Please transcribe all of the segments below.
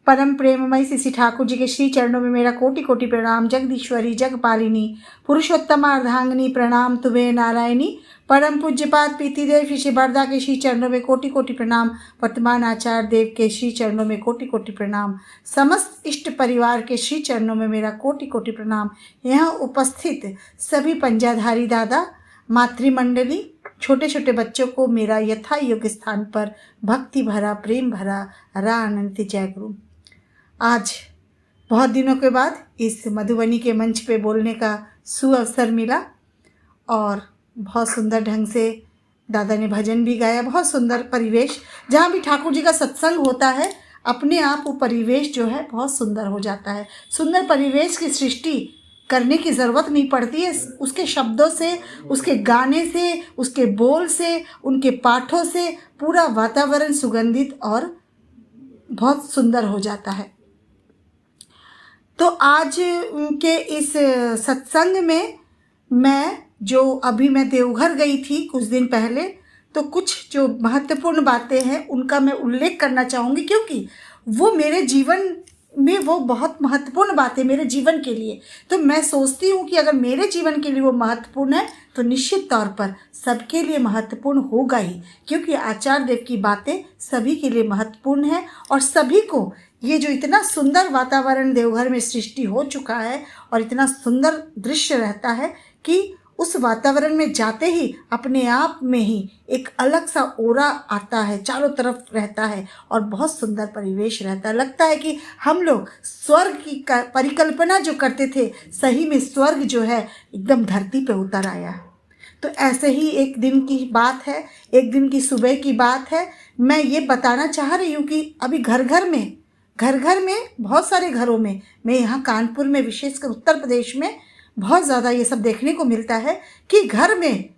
परम प्रेममयी श्री ठाकुर जी के श्री चरणों में मेरा कोटि कोटि प्रणाम। जगदीश्वरी जगपालिनी पुरुषोत्तमा अर्धांगिनी प्रणाम तुभे नारायणी। परम पूज्यपाद प्रीतिदेव श्री बरदा के श्री चरणों में कोटि कोटि प्रणाम। वर्तमान आचार्य देव के श्री चरणों में कोटि कोटि प्रणाम। समस्त इष्ट परिवार के श्री चरणों में मेरा कोटि कोटि प्रणाम। यहाँ उपस्थित सभी पंजाधारी दादा, मातृमंडली, छोटे छोटे बच्चों को मेरा यथा योग्य स्थान पर भक्ति भरा प्रेम भरा अनंत जय गुरु। आज बहुत दिनों के बाद इस मधुबनी के मंच पे बोलने का सुअवसर मिला और बहुत सुंदर ढंग से दादा ने भजन भी गाया। बहुत सुंदर परिवेश, जहाँ भी ठाकुर जी का सत्संग होता है अपने आप वो परिवेश जो है बहुत सुंदर हो जाता है। सुंदर परिवेश की सृष्टि करने की ज़रूरत नहीं पड़ती है। उसके शब्दों से, उसके गाने से, उसके बोल से, उनके पाठों से पूरा वातावरण सुगंधित और बहुत सुंदर हो जाता है। तो आज के इस सत्संग में मैं देवघर गई थी कुछ दिन पहले, तो कुछ जो महत्वपूर्ण बातें हैं उनका मैं उल्लेख करना चाहूँगी, क्योंकि वो मेरे जीवन में वो बहुत महत्वपूर्ण बात है मेरे जीवन के लिए। तो मैं सोचती हूँ कि अगर मेरे जीवन के लिए वो महत्वपूर्ण है तो निश्चित तौर पर सबके लिए महत्वपूर्ण होगा ही, क्योंकि आचार्य देव की बातें सभी के लिए महत्वपूर्ण है। और सभी को ये जो इतना सुंदर वातावरण देवघर में सृष्टि हो चुका है और इतना सुंदर दृश्य रहता है कि उस वातावरण में जाते ही अपने आप में ही एक अलग सा ओरा आता है, चारों तरफ रहता है और बहुत सुंदर परिवेश रहता है। लगता है कि हम लोग स्वर्ग की परिकल्पना जो करते थे, सही में स्वर्ग जो है एकदम धरती पे उतर आया। तो ऐसे ही एक दिन की बात है, एक दिन की सुबह की बात है। मैं ये बताना चाह रही हूँ कि अभी घर घर में बहुत सारे घरों में, मैं यहाँ कानपुर में विशेषकर उत्तर प्रदेश में बहुत ज़्यादा ये सब देखने को मिलता है कि घर में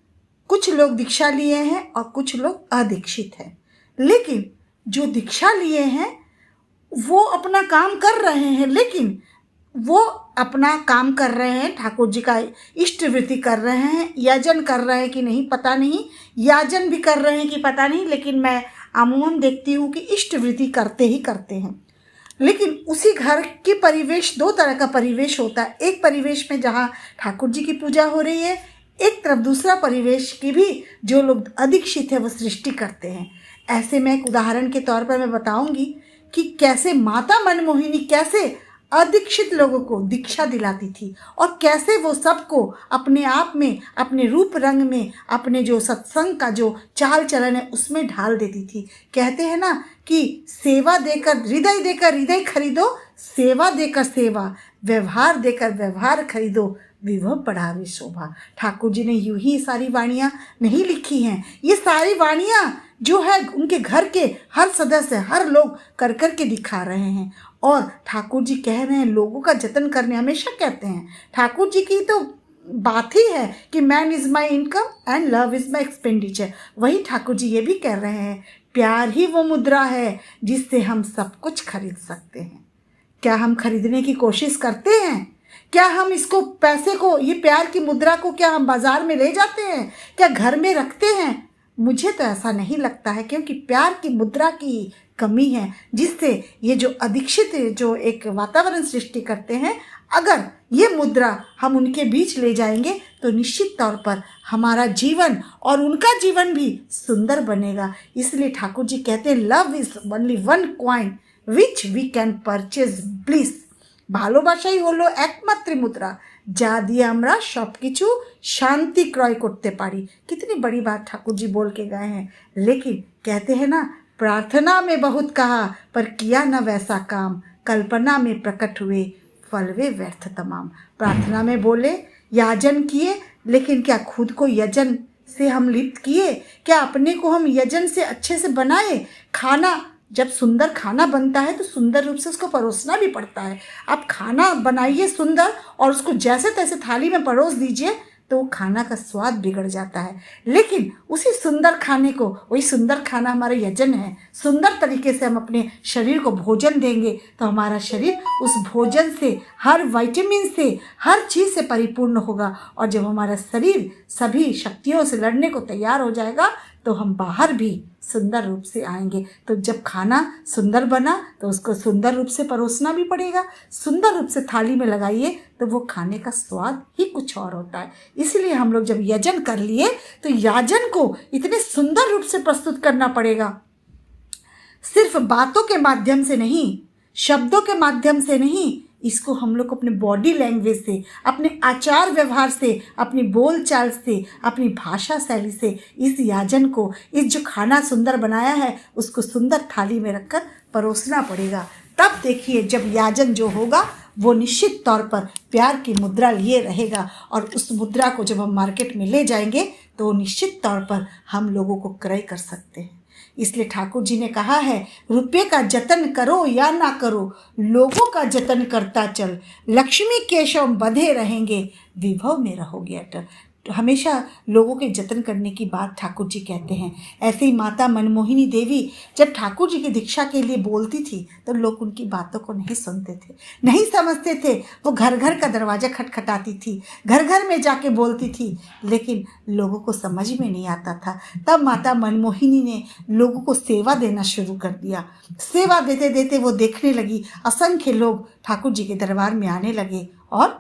कुछ लोग दीक्षा लिए हैं और कुछ लोग अदीक्षित हैं। लेकिन जो दीक्षा लिए हैं वो अपना काम कर रहे हैं, लेकिन वो अपना काम कर रहे हैं, ठाकुर जी का इष्ट वृत्ति कर रहे हैं, याजन कर रहे हैं कि नहीं पता नहीं, याजन भी कर रहे हैं कि पता नहीं, लेकिन मैं अमूमन देखती हूँ कि इष्ट वृत्ति करते ही करते हैं। लेकिन उसी घर के परिवेश, दो तरह का परिवेश होता है। एक परिवेश में जहाँ ठाकुर जी की पूजा हो रही है, एक तरफ दूसरा परिवेश की भी जो लोग अदीक्षित है वो सृष्टि करते हैं। ऐसे में एक उदाहरण के तौर पर मैं बताऊंगी कि कैसे माता मनमोहिनी कैसे अदीक्षित लोगों को दीक्षा दिलाती थी और कैसे वो सबको अपने आप में, अपने रूप रंग में, अपने जो सत्संग का जो चाल चलन है उसमें ढाल देती थी। कहते हैं ना कि सेवा देकर हृदय खरीदो, सेवा देकर सेवा, व्यवहार देकर व्यवहार खरीदो, विभव बढ़ावे शोभा। ठाकुर जी ने यूं ही सारी वाणियाँ नहीं लिखी हैं। ये सारी वाणियाँ जो है उनके घर के हर सदस्य, हर लोग कर कर के दिखा रहे हैं। और ठाकुर जी कह रहे हैं लोगों का जतन करने, हमेशा कहते हैं ठाकुर जी की तो बात ही है कि man is my income and love is my expenditure. वही ठाकुर जी ये भी कह रहे हैं, प्यार ही वो मुद्रा है जिससे हम सब कुछ खरीद सकते हैं। क्या हम खरीदने की कोशिश करते हैं? क्या हम इसको, पैसे को, ये प्यार की मुद्रा को क्या हम बाजार में ले जाते हैं? क्या घर में रखते हैं? मुझे तो ऐसा नहीं लगता है, क्योंकि प्यार की मुद्रा की कमी है जिससे ये जो अदीक्षित जो एक वातावरण सृष्टि करते हैं, अगर ये मुद्रा हम उनके बीच ले जाएंगे तो निश्चित तौर पर हमारा जीवन और उनका जीवन भी सुंदर बनेगा। इसलिए ठाकुर जी कहते हैं love is only one coin which we can purchase bliss. ভালোবাসাই হলো একমাত্র মুদ্রা যা দিয়ে আমরা सब किछु शांति क्रय करते पारी। कितनी बड़ी बात ठाकुर जी बोल के गए हैं। लेकिन कहते हैं ना, प्रार्थना में बहुत कहा पर किया न वैसा काम, कल्पना में प्रकट हुए फल वे व्यर्थ तमाम। प्रार्थना में बोले, याजन किए, लेकिन क्या खुद को यजन से हम लिप्त किए? क्या अपने को हम यजन से अच्छे से बनाए? खाना, जब सुंदर खाना बनता है तो सुंदर रूप से उसको परोसना भी पड़ता है। आप खाना बनाइए सुंदर और उसको जैसे तैसे थाली में परोस दीजिए तो वो खाना का स्वाद बिगड़ जाता है। लेकिन उसी सुंदर खाने को, वही सुंदर खाना हमारा यजन है, सुंदर तरीके से हम अपने शरीर को भोजन देंगे तो हमारा शरीर उस भोजन से, हर विटामिन से, हर चीज़ से परिपूर्ण होगा। और जब हमारा शरीर सभी शक्तियों से लड़ने को तैयार हो जाएगा तो हम बाहर भी सुंदर रूप से आएंगे। तो जब खाना सुंदर बना तो उसको सुंदर रूप से परोसना भी पड़ेगा, सुंदर रूप से थाली में लगाइए तो वो खाने का स्वाद ही कुछ और होता है। इसलिए हम लोग जब यजन कर लिए तो याजन को इतने सुंदर रूप से प्रस्तुत करना पड़ेगा, सिर्फ बातों के माध्यम से नहीं, शब्दों के माध्यम से नहीं, इसको हम लोग अपने बॉडी लैंग्वेज से, अपने आचार व्यवहार से, अपनी बोलचाल से, अपनी भाषा शैली से इस याजन को, इस जो खाना सुंदर बनाया है उसको सुंदर थाली में रखकर परोसना पड़ेगा। तब देखिए जब याजन जो होगा वो निश्चित तौर पर प्यार की मुद्रा लिए रहेगा, और उस मुद्रा को जब हम मार्केट में ले जाएंगे तो निश्चित तौर पर हम लोगों को क्रय कर सकते हैं। इसलिए ठाकुर जी ने कहा है, रुपये का जतन करो या ना करो, लोगों का जतन करता चल, लक्ष्मी केशव बंधे रहेंगे, विभव में रहोगे अटल। हमेशा लोगों के जतन करने की बात ठाकुर जी कहते हैं। ऐसे ही माता मनमोहिनी देवी जब ठाकुर जी की दीक्षा के लिए बोलती थी तो लोग उनकी बातों को नहीं सुनते थे, नहीं समझते थे। वो घर घर का दरवाज़ा खटखटाती थी, घर घर में जाके बोलती थी, लेकिन लोगों को समझ में नहीं आता था। तब माता मनमोहिनी ने लोगों को सेवा देना शुरू कर दिया। सेवा देते देते वो देखने लगी असंख्य लोग ठाकुर जी के दरबार में आने लगे और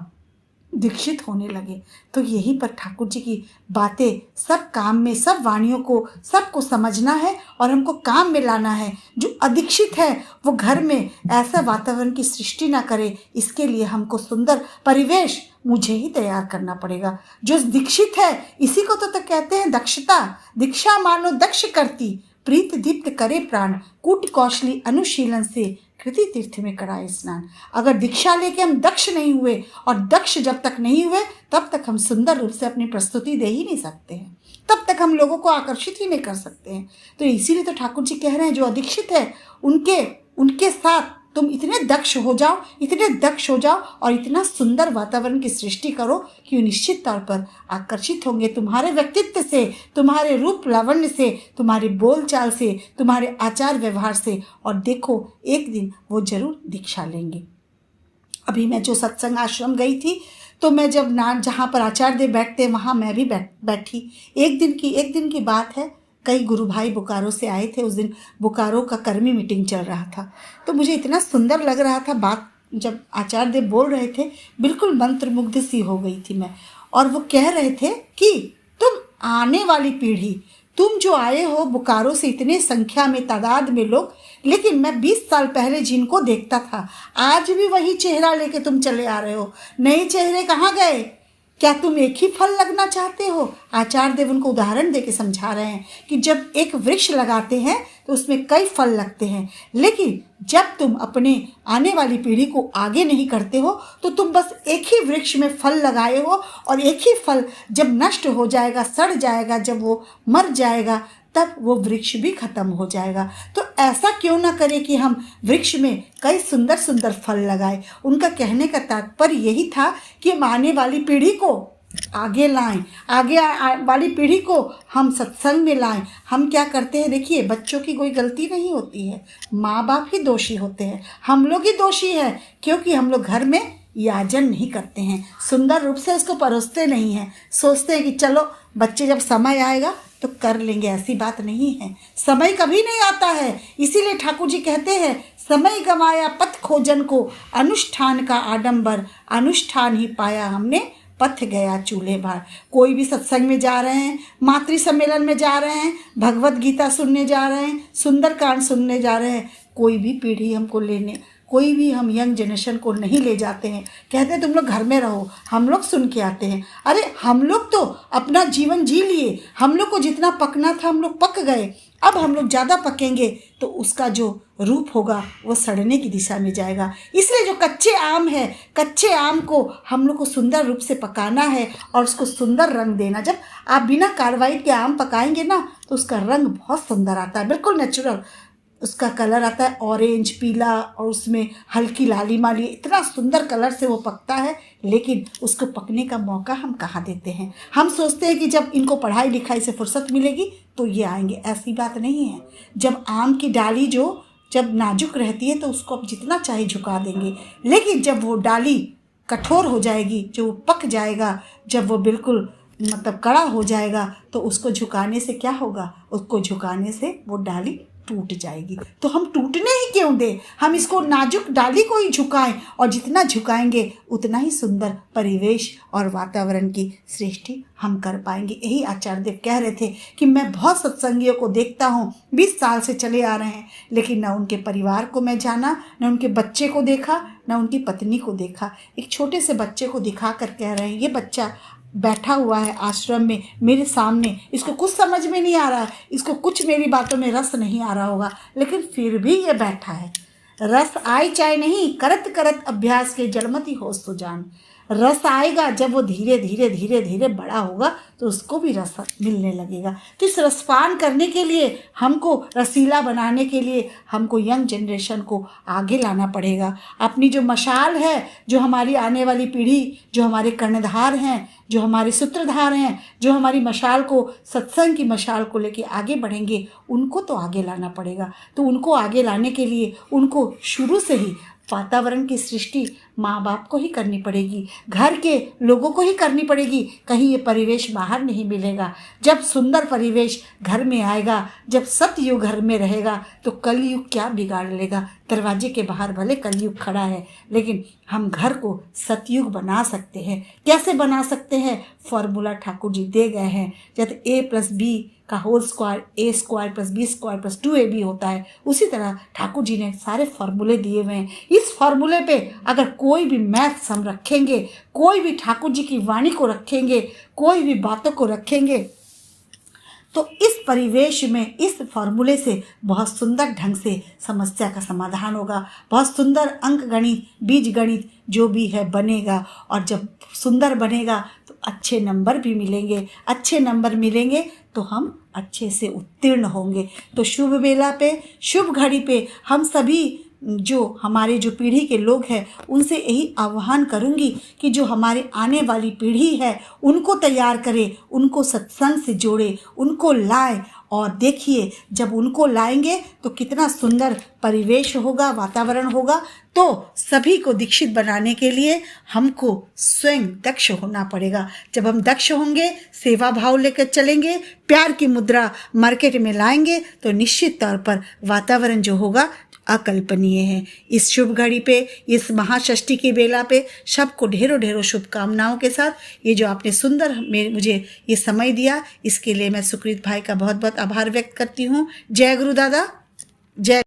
दीक्षित होने लगे। तो यहीं पर ठाकुर जी की बातें, सब काम में, सब वाणियों को सबको समझना है और हमको काम में लाना है। जो अदीक्षित है वो घर में ऐसा वातावरण की सृष्टि ना करे, इसके लिए हमको सुंदर परिवेश मुझे ही तैयार करना पड़ेगा। जो दीक्षित है इसी को तो कहते हैं दक्षता। दीक्षा मानो दक्ष करती, प्रीत दीप्त करे प्राण, कूट कौशली अनुशीलन से कृति तीर्थ में कराए स्नान। अगर दीक्षा लेके हम दक्ष नहीं हुए, और दक्ष जब तक नहीं हुए तब तक हम सुंदर रूप से अपनी प्रस्तुति दे ही नहीं सकते हैं, तब तक हम लोगों को आकर्षित ही नहीं कर सकते हैं। तो इसीलिए तो ठाकुर जी कह रहे हैं जो अदीक्षित है उनके साथ तुम इतने दक्ष हो जाओ, इतने दक्ष हो जाओ और इतना सुंदर वातावरण की सृष्टि करो कि निश्चित तौर पर आकर्षित होंगे तुम्हारे व्यक्तित्व से, तुम्हारे रूप लावण्य से, तुम्हारी बोलचाल से, तुम्हारे आचार व्यवहार से, और देखो एक दिन वो जरूर दीक्षा लेंगे। अभी मैं जो सत्संग आश्रम गई थी तो मैं जब जहाँ पर आचार्य देव बैठते वहाँ मैं भी बैठी। एक दिन की बात है, कई गुरु भाई बोकारो से आए थे। उस दिन बोकारो का कर्मी मीटिंग चल रहा था, तो मुझे इतना सुंदर लग रहा था बात, जब आचार्य देव बोल रहे थे बिल्कुल मंत्रमुग्ध सी हो गई थी मैं। और वो कह रहे थे कि तुम आने वाली पीढ़ी, तुम जो आए हो बोकारो से इतने संख्या में, तादाद में लोग, लेकिन मैं 20 साल पहले जिनको देखता था आज भी वही चेहरा लेके तुम चले आ रहे हो। नए चेहरे कहाँ गए? क्या तुम एक ही फल लगना चाहते हो? आचार्य देव उनको उदाहरण देके समझा रहे हैं कि जब एक वृक्ष लगाते हैं तो उसमें कई फल लगते हैं, लेकिन जब तुम अपने आने वाली पीढ़ी को आगे नहीं करते हो तो तुम बस एक ही वृक्ष में फल लगाए हो, और एक ही फल जब नष्ट हो जाएगा, सड़ जाएगा, जब वो मर जाएगा तब वो वृक्ष भी खत्म हो जाएगा। तो ऐसा क्यों ना करें कि हम वृक्ष में कई सुंदर सुंदर फल लगाएं। उनका कहने का तात्पर्य यही था कि हम आने वाली पीढ़ी को आगे लाएं, वाली पीढ़ी को हम सत्संग में लाएं। हम क्या करते हैं, देखिए बच्चों की कोई गलती नहीं होती है, माँ बाप ही दोषी होते हैं, हम लोग ही दोषी हैं, क्योंकि हम लोग घर में याजन नहीं करते हैं, सुंदर रूप से उसको परोसते नहीं हैं। सोचते हैं कि चलो बच्चे जब समय आएगा तो कर लेंगे, ऐसी बात नहीं है। समय कभी नहीं आता है, इसीलिए ठाकुर जी कहते हैं समय गंवाया पथ खोजन को, अनुष्ठान का आडंबर अनुष्ठान ही पाया हमने, पथ गया चूल्हे भार। कोई भी सत्संग में जा रहे हैं, मातृ सम्मेलन में जा रहे हैं, भगवत गीता सुनने जा रहे हैं, सुंदरकांड सुनने जा रहे हैं, कोई भी पीढ़ी हमको लेने, कोई भी हम यंग जनरेशन को नहीं ले जाते हैं। कहते हैं तुम लोग घर में रहो, हम लोग सुन के आते हैं। अरे हम लोग तो अपना जीवन जी लिए, हम लोग को जितना पकना था हम लोग पक गए, अब हम लोग ज़्यादा पकेंगे तो उसका जो रूप होगा वो सड़ने की दिशा में जाएगा। इसलिए जो कच्चे आम है, कच्चे आम को हम लोग को सुंदर रूप से पकाना है और उसको सुंदर रंग देना। जब आप बिना कार्बाइड के आम पकाएंगे ना तो उसका रंग बहुत सुंदर आता है, बिल्कुल नेचुरल उसका कलर आता है, ऑरेंज, पीला, और उसमें हल्की लाली माली, इतना सुंदर कलर से वो पकता है। लेकिन उसको पकने का मौका हम कहाँ देते हैं। हम सोचते हैं कि जब इनको पढ़ाई लिखाई से फुर्सत मिलेगी तो ये आएंगे, ऐसी बात नहीं है। जब आम की डाली जब नाजुक रहती है तो उसको आप जितना चाहे झुका देंगे, लेकिन जब वो डाली कठोर हो जाएगी, जो पक जाएगा, जब वो बिल्कुल मतलब कड़ा हो जाएगा तो उसको झुकाने से क्या होगा, उसको झुकाने से वो डाली टूट जाएगी। तो हम टूटने ही क्यों दें, हम इसको नाजुक डाली को ही झुकाएं, और जितना झुकाएंगे उतना ही सुंदर परिवेश और वातावरण की सृष्टि हम कर पाएंगे। यही आचार्य देव कह रहे थे कि मैं बहुत सत्संगियों को देखता हूँ, 20 साल से चले आ रहे हैं, लेकिन न उनके परिवार को मैं जाना, न उनके बच्चे को देखा, न उनकी पत्नी को देखा। एक छोटे से बच्चे को दिखा कर कह रहे हैं, ये बच्चा बैठा हुआ है आश्रम में मेरे सामने, इसको कुछ समझ में नहीं आ रहा, इसको कुछ मेरी बातों में रस नहीं आ रहा होगा, लेकिन फिर भी ये बैठा है। रस आए चाहे नहीं, करत करत अभ्यास के जड़मति होश तो जान। रस आएगा जब वो धीरे धीरे धीरे धीरे बड़ा होगा तो उसको भी रस मिलने लगेगा। तो इस रसपान करने के लिए, हमको रसीला बनाने के लिए हमको यंग जनरेशन को आगे लाना पड़ेगा। अपनी जो मशाल है, जो हमारी आने वाली पीढ़ी, जो हमारे कर्णधार हैं, जो हमारे सूत्रधार हैं, जो हमारी मशाल को, सत्संग की मशाल को लेके आगे बढ़ेंगे, उनको तो आगे लाना पड़ेगा। तो उनको आगे लाने के लिए उनको शुरू से ही वातावरण की सृष्टि माँ बाप को ही करनी पड़ेगी, घर के लोगों को ही करनी पड़ेगी। कहीं ये परिवेश बाहर नहीं मिलेगा। जब सुंदर परिवेश घर में आएगा, जब सतयुग घर में रहेगा, तो कलयुग क्या बिगाड़ लेगा। दरवाजे के बाहर भले कलयुग खड़ा है, लेकिन हम घर को सतयुग बना सकते हैं। कैसे बना सकते हैं? फॉर्मूला ठाकुर जी दे गए हैं। जब a+b का whole square a² + b² + 2ab होता है, उसी तरह ठाकुर जी ने सारे फॉर्मूले दिए हुए हैं। इस फॉर्मूले पे अगर कोई भी मैथ्स हम रखेंगे, कोई भी ठाकुर जी की वाणी को रखेंगे, कोई भी बातों को रखेंगे, तो इस परिवेश में, इस फॉर्मूले से बहुत सुंदर ढंग से समस्या का समाधान होगा। बहुत सुंदर अंक गणित, बीज गणित जो भी है बनेगा, और जब सुंदर बनेगा तो अच्छे नंबर भी मिलेंगे। अच्छे नंबर मिलेंगे तो हम अच्छे से उत्तीर्ण होंगे। तो शुभ बेला पे, शुभ घड़ी पे हम सभी जो हमारे जो पीढ़ी के लोग हैं, उनसे यही आह्वान करूंगी कि जो हमारे आने वाली पीढ़ी है उनको तैयार करें, उनको सत्संग से जोड़े, उनको लाए। और देखिए, जब उनको लाएंगे तो कितना सुंदर परिवेश होगा, वातावरण होगा। तो सभी को दीक्षित बनाने के लिए हमको स्वयं दक्ष होना पड़ेगा। जब हम दक्ष होंगे, सेवा भाव लेकर चलेंगे, प्यार की मुद्रा मार्केट में लाएंगे, तो निश्चित तौर पर वातावरण जो होगा अकल्पनीय है। इस शुभ घड़ी पे, इस महाषष्ठी की बेला पे सबको ढेरों ढेरों शुभकामनाओं के साथ ये जो आपने सुंदर मुझे ये समय दिया, इसके लिए मैं सुकृत भाई का बहुत बहुत आभार व्यक्त करती हूँ। जय गुरु दादा, जय।